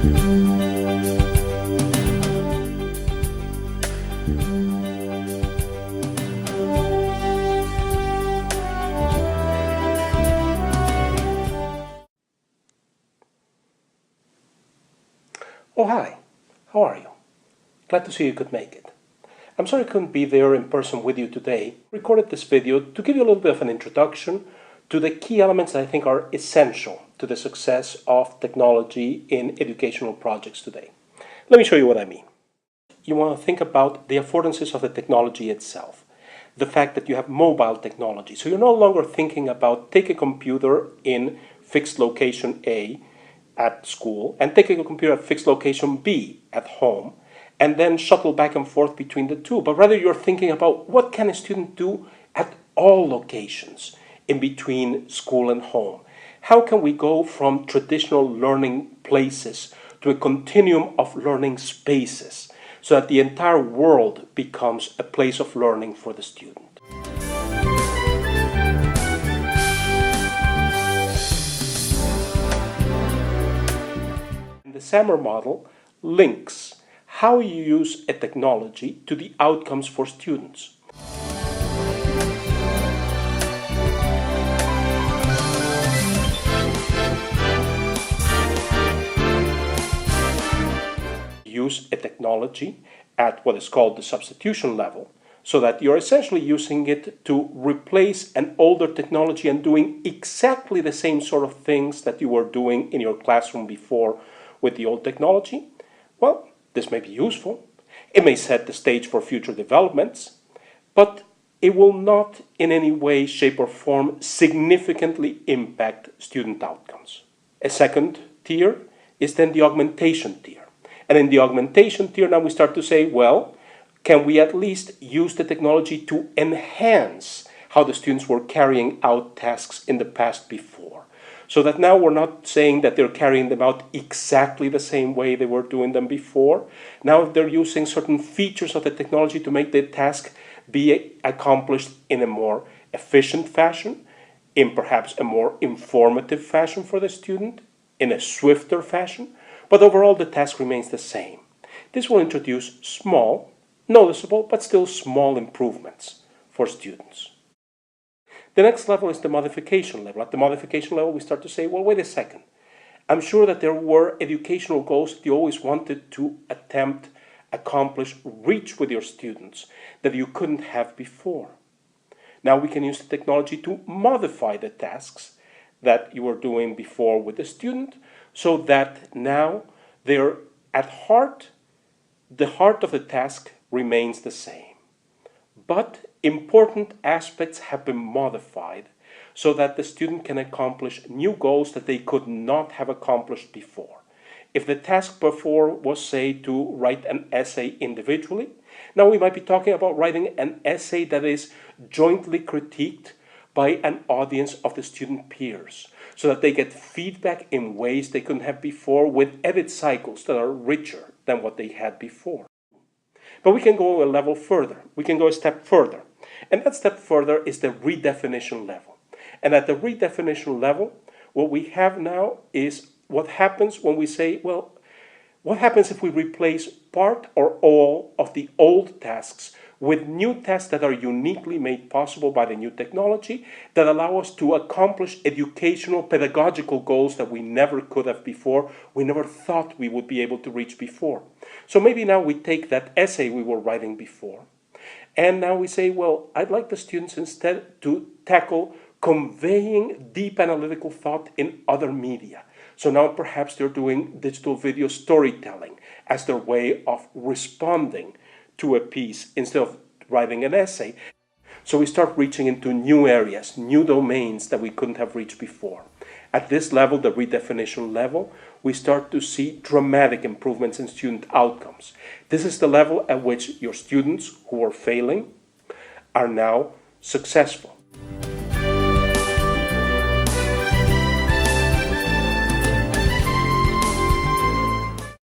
Oh, hi. How are you? Glad to see you could make it. I'm sorry I couldn't be there in person with you today. I recorded this video to give you a little bit of an introduction to the key elements that I think are essential to the success of technology in educational projects today. Let me show you what I mean. You want to think about the affordances of the technology itself. The fact that you have mobile technology. So you're no longer thinking about take a computer in fixed location A at school and take a computer at fixed location B at home and then shuttle back and forth between the two. But rather you're thinking about what can a student do at all locations in between school and home. How can we go from traditional learning places to a continuum of learning spaces so that the entire world becomes a place of learning for the student? The Samr model links how you use a technology to the outcomes for students. Use a technology at what is called the substitution level, so that you're essentially using it to replace an older technology and doing exactly the same sort of things that you were doing in your classroom before with the old technology. Well, this may be useful. It may set the stage for future developments, but it will not in any way, shape, or form significantly impact student outcomes. A second tier is then the augmentation tier. And in the augmentation tier, now we start to say, well, can we at least use the technology to enhance how the students were carrying out tasks in the past before? So that now we're not saying that they're carrying them out exactly the same way they were doing them before. Now they're using certain features of the technology to make the task be accomplished in a more efficient fashion, in perhaps a more informative fashion for the student, in a swifter fashion, but overall the task remains the same. This will introduce small, noticeable, but still small improvements for students. The next level is the modification level. At the modification level, we start to say, well, wait a second. I'm sure that there were educational goals that you always wanted to attempt, accomplish, reach with your students that you couldn't have before. Now we can use the technology to modify the tasks that you were doing before with the student so that now they're at heart, the heart of the task remains the same. But important aspects have been modified so that the student can accomplish new goals that they could not have accomplished before. If the task before was, say, to write an essay individually, now we might be talking about writing an essay that is jointly critiqued by an audience of the student peers, so that they get feedback in ways they couldn't have before with edit cycles that are richer than what they had before. But we can go a level further. We can go a step further. And that step further is the redefinition level. And at the redefinition level, what we have now is what happens when we say, well, what happens if we replace part or all of the old tasks with new tasks that are uniquely made possible by the new technology that allow us to accomplish educational, pedagogical goals that we never could have before, we never thought we would be able to reach before. So maybe now we take that essay we were writing before, and now we say, well, I'd like the students instead to tackle conveying deep analytical thought in other media. So now perhaps they're doing digital video storytelling as their way of responding to a piece instead of writing an essay. So we start reaching into new areas, new domains that we couldn't have reached before. At this level, the redefinition level, we start to see dramatic improvements in student outcomes. This is the level at which your students who are failing are now successful.